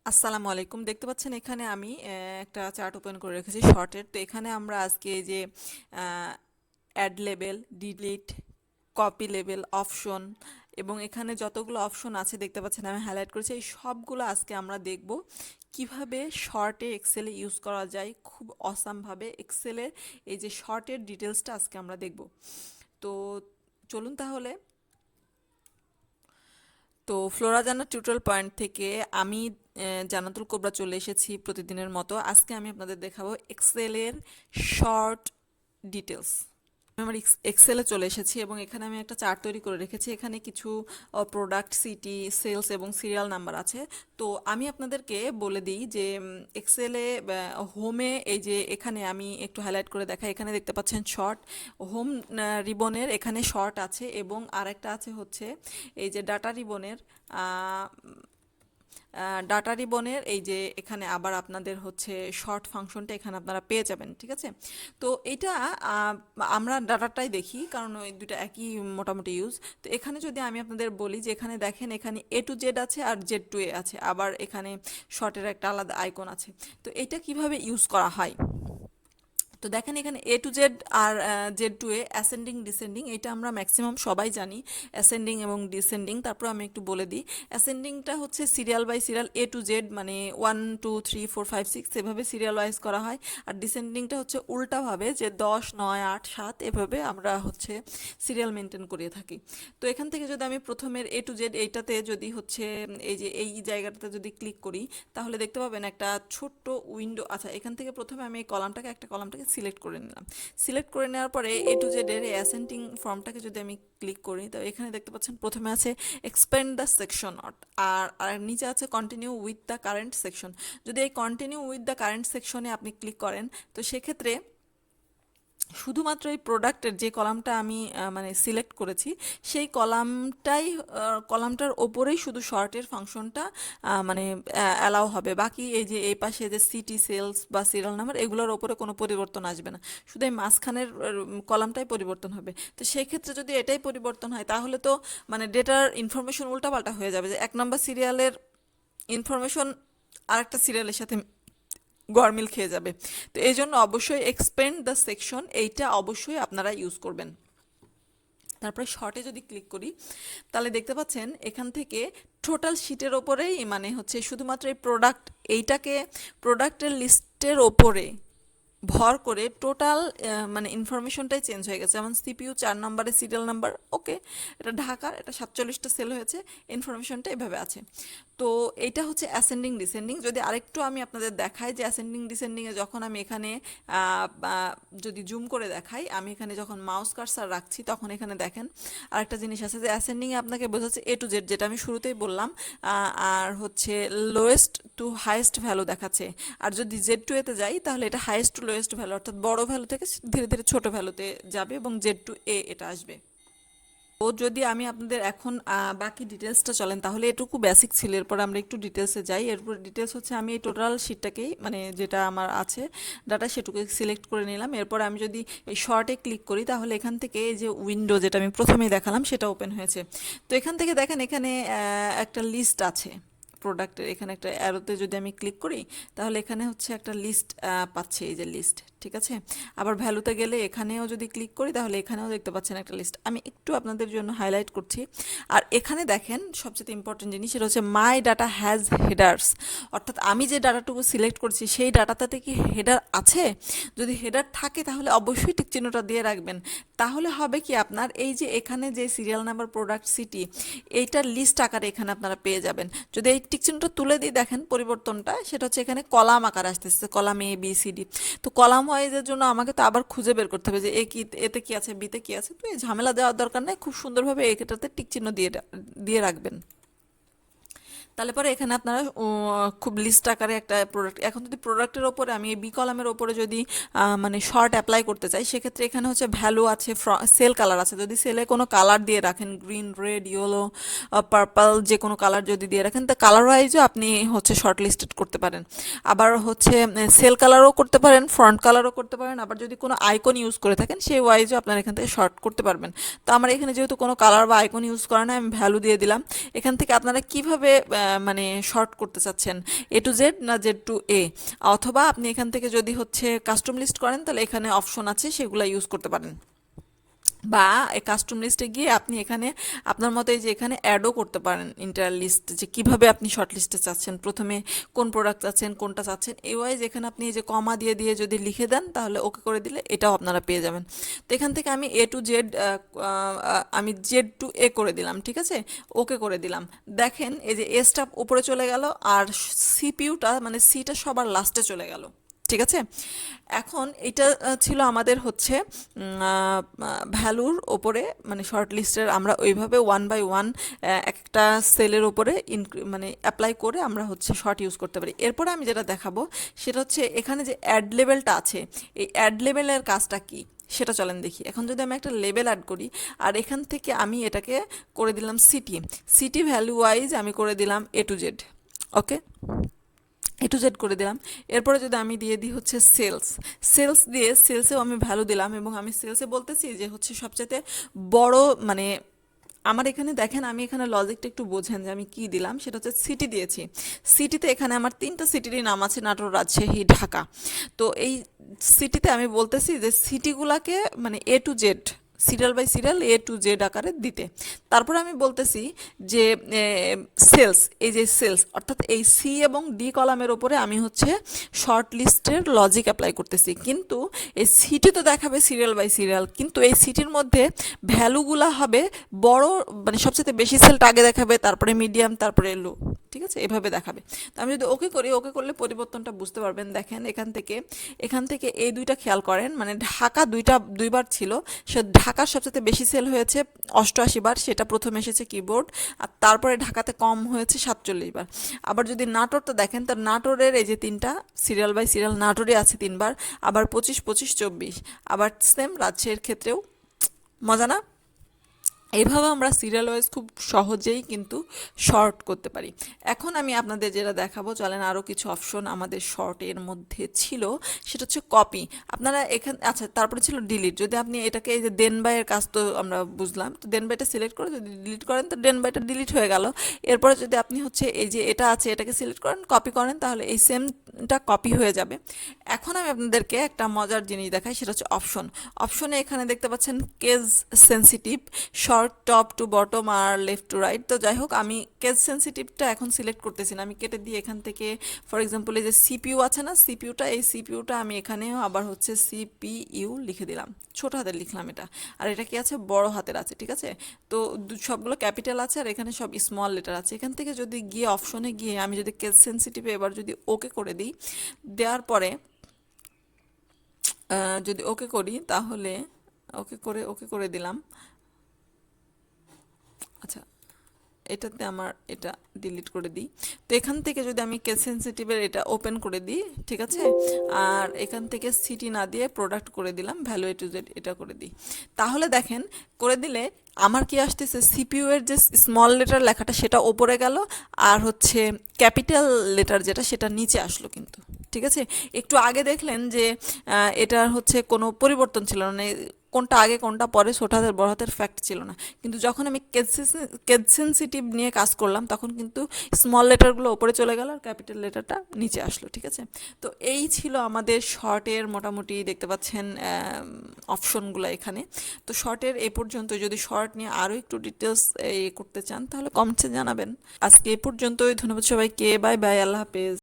আসসালামু আলাইকুম। দেখতে পাচ্ছেন এখানে আমি একটা চার্ট ওপেন করে রেখেছি শর্টের। তো এখানে আমরা আজকে এই যে add label, delete, copy label, option এবং এখানে যতগুলো অপশন আছে দেখতে পাচ্ছেন আমি হাইলাইট করেছি, এই সবগুলো আজকে আমরা দেখব কিভাবে শর্টে এক্সেলে ইউজ করা যায় খুব অসামভাবে। এক্সেলের এই যে শর্টের ডিটেলসটা আজকে আমরা দেখব। তো চলুন তাহলে। তো ফ্লোরাজানা টিউটোরিয়াল পয়েন্ট থেকে আমি জান্নাতুল কোবরা চলে এসেছি প্রতিদিনের মতো। আজকে আমি আপনাদের দেখাবো এক্সেলের শর্ট ডিটেলস। আমার এক্সেলে চলে এসেছি এবং এখানে আমি একটা চার্ট তৈরি করে রেখেছি। এখানে কিছু প্রোডাক্ট, সিটি, সেলস এবং সিরিয়াল নাম্বার আছে। তো আমি আপনাদেরকে বলে দিই যে এক্সেলে হোমে এই যে এখানে আমি একটু হাইলাইট করে দেখাই। এখানে দেখতে পাচ্ছেন শর্ট, হোম রিবনের এখানে শর্ট আছে এবং আরেকটা আছে হচ্ছে এই যে ডাটা রিবনের ডাটা রিবনের এই যে এখানে আবার আপনাদের হচ্ছে শর্ট ফাংশনটা এখানে আপনারা পেয়ে যাবেন, ঠিক আছে। তো এটা আমরা ডাটাটাই দেখি কারণ ওই দুটো একই মোটামুটি ইউজ। তো এখানে যদি আমি আপনাদের বলি যে এখানে দেখেন এখানে A to Z আছে আর Z to A আছে, আবার এখানে শর্টের একটা আলাদা আইকন আছে। তো এটা কিভাবে ইউজ করা হয়, তো দেখেন এখানে A to Z আর Z to A, ascending descending, এটা আমরা ম্যাক্সিমাম সবাই জানি অ্যাসেন্ডিং এবং ডিসেন্ডিং। তারপর আমি একটু বলে দিই, অ্যাসেন্ডিংটা হচ্ছে serial by serial, A to Z মানে 1 2 3 4 5 6 এভাবে সিরিয়াল ওয়াইজ করা হয়। আর ডিসেন্ডিংটা হচ্ছে উল্টাভাবে, যে 10 9 8 7 এভাবে আমরা হচ্ছে সিরিয়াল মেনটেন করিয়ে থাকি। তো এখান থেকে যদি আমি প্রথমের A to Z এইটাতে যদি হচ্ছে এই যে এই জায়গাটাতে যদি ক্লিক করি তাহলে দেখতে পাবেন একটা ছোট্ট উইন্ডো। আচ্ছা, এখান থেকে প্রথমে আমি এই একটা কলামটাকে সিলেক্ট করে নিলাম। সিলেক্ট করে নেওয়ার পরে A to Z এর অ্যাসেন্ডিং ফর্মটাকে যদি আমি ক্লিক করি তো এখানে দেখতে পাচ্ছেন প্রথমে আছে এক্সপ্যান্ড দ্য সেকশন, আর নিচে আছে continue with the current section. যদি এই কন্টিনিউ উইথ দ্য কারেন্ট সেকশনে আপনি ক্লিক করেন তো সেক্ষেত্রে শুধুমাত্র এই প্রোডাক্টের যে কলামটা আমি মানে সিলেক্ট করেছি সেই কলামটার ওপরেই শুধু শর্টের ফাংশনটা মানে অ্যালাউ হবে। বাকি এই যে এই পাশে যে সিটি, সেলস বা সিরিয়াল নাম্বার এগুলোর ওপরে কোনো পরিবর্তন আসবে না, শুধু এই মাঝখানের কলামটাই পরিবর্তন হবে। তো সেই ক্ষেত্রে যদি এটাই পরিবর্তন হয় তাহলে তো মানে ডেটার ইনফরমেশন উল্টাপাল্টা হয়ে যাবে, যে 1 নম্বর সিরিয়ালের ইনফরমেশন আরেকটা সিরিয়ালের সাথে গরমিল খেয়ে যাবে। তো এই জন্য অবশ্যই এক্সপেন্ড দ্য সেকশন এইটা অবশ্যই আপনারা ইউজ করবেন। তারপরে শর্টে যদি ক্লিক করি তাহলে দেখতে পাচ্ছেন এখান থেকে টোটাল শিটের ওপরেই মানে হচ্ছে শুধুমাত্র এই এইটাকে প্রোডাক্টের লিস্টের ওপরে ভর করে টোটাল মানে ইনফরমেশনটাই চেঞ্জ হয়ে গেছে। যেমন সিপিইউ 4 নম্বরে সিরিয়াল নাম্বার, ওকে, এটা ঢাকার, এটা 47টা সেল হয়েছে, ইনফরমেশনটা এভাবে আছে। তো এইটা হচ্ছে অ্যাসেন্ডিং ডিসেন্ডিং। যদি আরেকটু আমি আপনাদের দেখাই যে অ্যাসেন্ডিং ডিসেন্ডিংয়ে যখন আমি এখানে যদি জুম করে দেখাই, আমি এখানে যখন মাউস কার্সার রাখছি তখন এখানে দেখেন আরেকটা জিনিস আছে যে অ্যাসেন্ডিংয়ে আপনাকে বোঝাচ্ছে A to Z, যেটা আমি শুরুতেই বললাম, আর হচ্ছে লোয়েস্ট টু হাইয়েস্ট ভ্যালু দেখাচ্ছে। আর যদি Z to A তে যাই তাহলে এটা হাইয়েস্ট টু লোয়েস্ট ভ্যালু, অর্থাৎ বড় ভ্যালু থেকে ধীরে ধীরে ছোট ভ্যালুতে যাবে এবং Z to A এটা আসবে। ও যদি আমি আপনাদের এখন বাকি ডিটেলসটা চলেন তাহলে এটুকু বেসিক ছিল, এরপর আমরা একটু ডিটেলসে যাই। এরপর ডিটেলস হচ্ছে আমি এই টোটাল শিটটাকেই মানে যেটা আমার আছে ডাটা সেটুকু সিলেক্ট করে নিলাম। এরপর আমি যদি এই শর্টে ক্লিক করি তাহলে এখান থেকে এই যে উইন্ডো যেটা আমি প্রথমেই দেখালাম সেটা ওপেন হয়েছে। তো এখান থেকে দেখেন এখানে একটা লিস্ট আছে প্রোডাক্টের, এখানে একটা অ্যারোতে যদি আমি ক্লিক করি তাহলে এখানে হচ্ছে একটা লিস্ট পাচ্ছি, এই যে লিস্ট, ঠিক আছে। আবার ভ্যালুতে গেলে এখানেও যদি ক্লিক করি তাহলে এখানেও দেখতে পাচ্ছেন একটা লিস্ট। আমি একটু আপনাদের জন্য হাইলাইট করছি। আর এখানে দেখেন সবচেয়ে ইম্পর্টেন্ট জিনিস, সেটা হচ্ছে মাই ডাটা হ্যাজ হেডার্স, অর্থাৎ আমি যে ডাটাটুকু সিলেক্ট করছি সেই ডাটাটাতে কি হেডার আছে। যদি হেডার থাকে তাহলে অবশ্যই টিক চিহ্নটা দিয়ে রাখবেন। তাহলে হবে কি আপনার এই যে এখানে যে সিরিয়াল নাম্বার, প্রোডাক্ট, সিটি, এইটার লিস্ট আকারে এখানে আপনারা পেয়ে যাবেন। যদি এই টিক চিহ্নটা তুলে দিই দেখেন পরিবর্তনটা, সেটা হচ্ছে এখানে কলাম আকারে আসতেছে, column A B C D। তো কলাম ওয়াইজের জন্য আমাকে তো আবার খুঁজে বের করতে হবে যে এতে কি আছে, বিতে কি আছে। তো এই ঝামেলা দেওয়ার দরকার নেই, খুব সুন্দরভাবে এটাতে টিক চিহ্ন দিয়ে রাখবেন। তাহলে পরে এখানে আপনারা খুব লিস্ট আকারে একটা প্রোডাক্ট, এখন যদি প্রোডাক্টের ওপরে আমি এই বি কলামের ওপরে যদি মানে শর্ট অ্যাপ্লাই করতে চাই সেক্ষেত্রে এখানে হচ্ছে ভ্যালু আছে, সেল কালার আছে। যদি সেলে কোনো কালার দিয়ে রাখেন, গ্রিন, রেড, ইয়েলো, পার্পল, যে কোনো কালার যদি দিয়ে রাখেন তা কালার ওয়াইজও আপনি হচ্ছে শর্ট লিস্টেড করতে পারেন। আবার হচ্ছে সেল কালারও করতে পারেন, ফ্রন্ট কালারও করতে পারেন। আবার যদি কোনো আইকন ইউজ করে থাকেন সেই ওয়াইজও আপনারা এখান থেকে শর্ট করতে পারবেন। তো আমার এখানে যেহেতু কোনো কালার বা আইকন ইউজ করা না, আমি ভ্যালু দিয়ে দিলাম। এখান থেকে আপনারা কিভাবে মানে শর্ট করতে চাচ্ছেন, A to Z না Z to A, অথবা আপনি এখান থেকে যদি হচ্ছে কাস্টম লিস্ট করেন তাহলে এখানে অপশন আছে সেগুলো ইউজ করতে পারেন, বা এই কাস্টম লিস্টে গিয়ে আপনি এখানে আপনার মতো এই যে এখানে অ্যাডও করতে পারেন ইন্টার লিস্ট, যে কিভাবে আপনি শর্ট লিস্টে চাচ্ছেন, প্রথমে কোন প্রোডাক্ট চাচ্ছেন, কোনটা চাচ্ছেন, এই ওয়াইজ এখানে আপনি এই যে কমা দিয়ে দিয়ে যদি লিখে দেন তাহলে ওকে করে দিলে এটাও আপনারা পেয়ে যাবেন। তো এখান থেকে আমি A to Z, আমি Z to A করে দিলাম, ঠিক আছে, ওকে করে দিলাম। দেখেন এই যে এসটা উপরে চলে গেল আর সিপিইউটা মানে সিটা সবার লাস্টে চলে গেল, ঠিক আছে। এখন এটা ছিল আমাদের হচ্ছে ভ্যালুর ওপরে, মানে শর্ট লিস্টের আমরা ওইভাবে 1 by 1 একটা সেলের ওপরে মানে অ্যাপ্লাই করে আমরা হচ্ছে শর্ট ইউজ করতে পারি। এরপরে আমি যেটা দেখাবো সেটা হচ্ছে এখানে যে অ্যাড লেভেলটা আছে, এই অ্যাড লেভেলের কাজটা কি সেটা চলেন দেখি। এখন যদি আমি একটা লেবেল অ্যাড করি আর এখান থেকে আমি এটাকে করে দিলাম সিটি, সিটি ভ্যালু ওয়াইজ আমি করে দিলাম A to Z, okay, A to Z করে দিলাম। এরপরে যদি আমি দিয়ে দিই হচ্ছে সেলস, সেলস দিয়ে সেলসেও আমি ভ্যালু দিলাম, এবং আমি সেলসে বলতেছি যে হচ্ছে সবচেয়ে বড়, মানে আমার এখানে দেখেন আমি এখানে লজিকটা একটু বোঝেন যে আমি কি দিলাম, সেটা হচ্ছে সিটি দিয়েছি। সিটিতে এখানে আমার 3টা সিটিরই নাম আছে, নাটোর, রাজশাহী, ঢাকা। তো এই সিটিতে আমি বলতেছি যে সিটিগুলাকে মানে A to Z, serial by serial A to Z আকারে দিতে। তারপরে আমি বলতেছি যে সেলস, এই যে সেলস অর্থাৎ এই সি এবং ডি কলামের ওপরে আমি হচ্ছে শর্ট লিস্টের লজিক অ্যাপ্লাই করতেছি, কিন্তু এই সিটি তো দেখাবে সিরিয়াল বাই সিরিয়াল, কিন্তু এই সিটির মধ্যে ভ্যালুগুলা হবে বড়, মানে সবচেয়ে বেশি সেলটা আগে দেখাবে, তারপরে মিডিয়াম, তারপরে লো, ঠিক আছে, এভাবে দেখাবে। তো আমি যদি ওকে করি, ওকে করলে পরিবর্তনটা বুঝতে পারবেন। দেখেন এখান থেকে এই দুইটা খেয়াল করেন, মানে ঢাকা দুইবার ছিল, সে ঢাকার সবচেয়ে বেশি সেল হয়েছে 88 বার, সেটা প্রথম এসেছে কিবোর্ড, আর তারপরে ঢাকাতে কম হয়েছে 47 বার। আবার যদি নাটোরটা দেখেন, তার নাটোরের এই যে 3টা সিরিয়াল বাই সিরিয়াল নাটোরে আছে 3 বার, আবার 25, 25, 24, আবার সেম রাজশাহীর ক্ষেত্রেও। মজা না? এইভাবে আমরা সিরিয়াল ওয়াইজ খুব সহজেই কিন্তু শর্ট করতে পারি। এখন আমি আপনাদের যেটা দেখাবো, চলেন আরও কিছু অপশন আমাদের শর্টের মধ্যে ছিল, সেটা হচ্ছে কপি। আপনারা এখানে, আচ্ছা, তারপরে ছিল ডিলিট। যদি আপনি এটাকে এই যে দেন বাইয়ের কাজ তো আমরা বুঝলাম, তো দেন বাইটা সিলেক্ট করে যদি ডিলিট করেন তো দেন বাইটা ডিলিট হয়ে গেল। এরপরে যদি আপনি হচ্ছে এই যে এটা আছে এটাকে সিলেক্ট করেন, কপি করেন, তাহলে এই সেমটা কপি হয়ে যাবে। এখন আমি আপনাদেরকে একটা মজার জিনিস দেখাই, সেটা হচ্ছে অপশন। অপশনে এখানে দেখতে পাচ্ছেন case sensitive, short top to bottom আর লেফট টু রাইট। তো যাই হোক, আমি কেস সেন্সিটিভটা এখন সিলেক্ট করতেছি না, আমি কেটে দিয়ে এখান থেকে ফর এক্সাম্পল এই যে সিপিইউ আছে না, সিপিইউটা, এই সিপিইউটা আমি এখানেও আবার হচ্ছে সিপিইউ লিখে দিলাম, ছোট হাতের লিখলাম এটা, আর এটা কি আছে, বড় হাতের আছে, ঠিক আছে। তো সবগুলো ক্যাপিটাল আছে আর এখানে সব স্মল লেটার আছে। এখান থেকে যদি গিয়ে অপশনে গিয়ে আমি যদি কেস সেন্সিটিভে এবার যদি ওকে করে দিই, দেওয়ার পরে যদি ওকে করি তাহলে ওকে করে দিলাম। আচ্ছা, এটাতে আমার এটা ডিলিট করে দিই। তো এখান থেকে যদি আমি কেস সেন্সিটিভের এটা ওপেন করে দিই, ঠিক আছে, আর এখান থেকে সিটি না দিয়ে প্রোডাক্ট করে দিলাম, ভ্যালু A to Z এটা করে দিই, তাহলে দেখেন করে দিলে আমার কি আসতেছে, সিপিইউ এর যে স্মল লেটার লেখাটা সেটা ওপরে গেল, আর হচ্ছে ক্যাপিটাল লেটার যেটা সেটা নিচে আসলো কিন্তু, ঠিক আছে। একটু আগে দেখলেন যে এটার হচ্ছে কোনো পরিবর্তন ছিল না, মানে কোনটা আগে কোনটা পরে, ছোট হাতের বড় হাতের ফ্যাক্ট ছিল না, কিন্তু যখন আমি কেস সেন্সিটিভ নিয়ে কাজ করলাম তখন কিন্তু স্মল লেটারগুলো ওপরে চলে গেল আর ক্যাপিটাল লেটারটা নিচে আসলো, ঠিক আছে। তো এই ছিল আমাদের শর্টের মোটামুটি, দেখতে পাচ্ছেন অপশনগুলো এখানে। তো শর্টের এ পর্যন্ত, যদি শর্ট নিয়ে আরও একটু ডিটেলস করতে চান তাহলে কমেন্টসে জানাবেন। আজকে এ পর্যন্তই, ধন্যবাদ সবাইকে, বাই বাই, আল্লাহ হাফেজ।